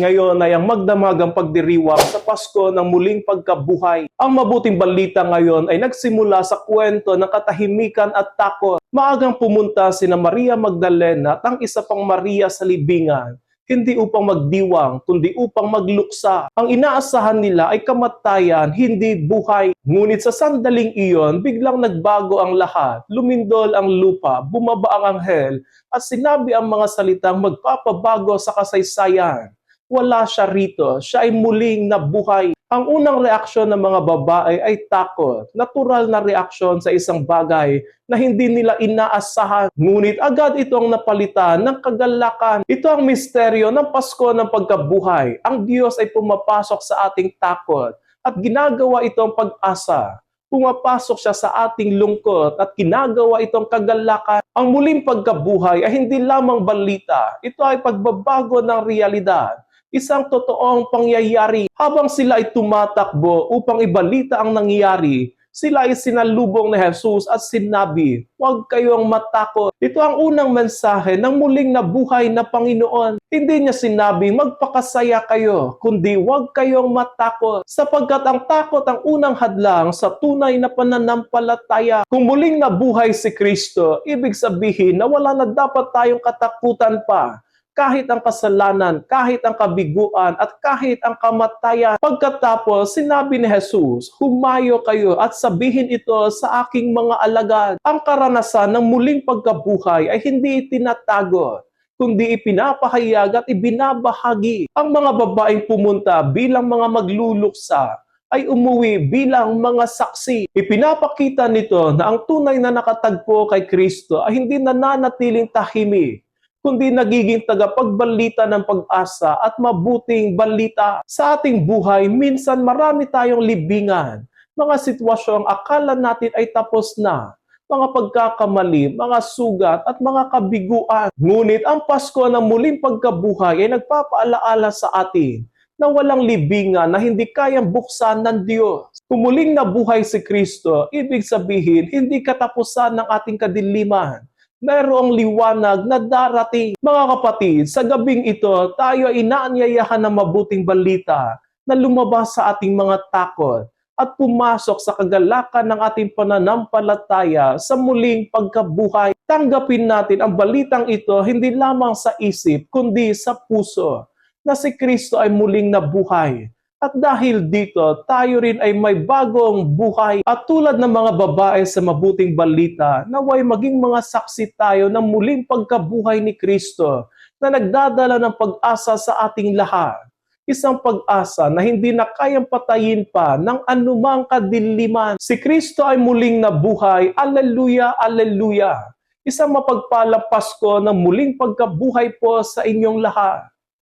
Ngayon ay ang magdamagang pagdiriwang sa Pasko ng muling pagkabuhay. Ang mabuting balita ngayon ay nagsimula sa kwento ng katahimikan at takot. Maagang pumunta sina Maria Magdalena at ang isa pang Maria sa libingan, hindi upang magdiwang, kundi upang magluksa. Ang inaasahan nila ay kamatayan, hindi buhay. Ngunit sa sandaling iyon, biglang nagbago ang lahat. Lumindol ang lupa, bumaba ang anghel, at sinabi ang mga salitang magpapabago sa kasaysayan. Wala siya rito, siya ay muling nabuhay. Ang unang reaksyon ng mga babae ay takot. Natural na reaksyon sa isang bagay na hindi nila inaasahan. Ngunit agad itong napalitan ng kagalakan. Ito ang misteryo ng Pasko ng pagkabuhay. Ang Diyos ay pumapasok sa ating takot at ginagawa itong pag-asa. Pumapasok siya sa ating lungkot at ginagawa itong kagalakan. Ang muling pagkabuhay ay hindi lamang balita. Ito ay pagbabago ng realidad. Isang totoong pangyayari. Habang sila ay tumatakbo upang ibalita ang nangyayari, sila ay sinalubong ni Jesus at sinabi, "Huwag kayong matakot." Ito ang unang mensahe ng muling nabuhay na Panginoon. Hindi niya sinabing magpakasaya kayo, kundi huwag kayong matakot. Sapagkat ang takot ang unang hadlang sa tunay na pananampalataya. Kung muling nabuhay si Kristo, ibig sabihin na wala na dapat tayong katakutan pa. Kahit ang kasalanan, kahit ang kabiguan, at kahit ang kamatayan. Pagkatapos, sinabi ni Jesus, "Humayo kayo at sabihin ito sa aking mga alagad." Ang karanasan ng muling pagkabuhay ay hindi itinatago, kundi ipinapahayag at ibinabahagi. Ang mga babaeng pumunta bilang mga magluluksa ay umuwi bilang mga saksi. Ipinapakita nito na ang tunay na nakatagpo kay Kristo ay hindi nananatiling tahimik, kundi nagiging tagapagbalita ng pag-asa at mabuting balita. Sa ating buhay, minsan marami tayong libingan, mga sitwasyong akala natin ay tapos na, mga pagkakamali, mga sugat at mga kabiguan. Ngunit ang Pasko ng muling pagkabuhay ay nagpapaalaala sa atin na walang libingan na hindi kayang buksan ng Diyos. Kung muling nabuhay si Kristo, ibig sabihin hindi katapusan ng ating kadiliman. Mayroong liwanag na darating. Mga kapatid, sa gabing ito, tayo ay inaanyayahan ng mabuting balita na lumabas sa ating mga takot at pumasok sa kagalakan ng ating pananampalataya sa muling pagkabuhay. Tanggapin natin ang balitang ito hindi lamang sa isip, kundi sa puso, na si Kristo ay muling nabuhay. At dahil dito, tayo rin ay may bagong buhay. At tulad ng mga babae sa mabuting balita, naway maging mga saksi tayo ng muling pagkabuhay ni Kristo na nagdadala ng pag-asa sa ating lahat. Isang pag-asa na hindi na kayang patayin pa ng anumang kadiliman. Si Kristo ay muling nabuhay. Alleluia, alleluia. Isang mapagpalang Pasko ng muling pagkabuhay po sa inyong lahat.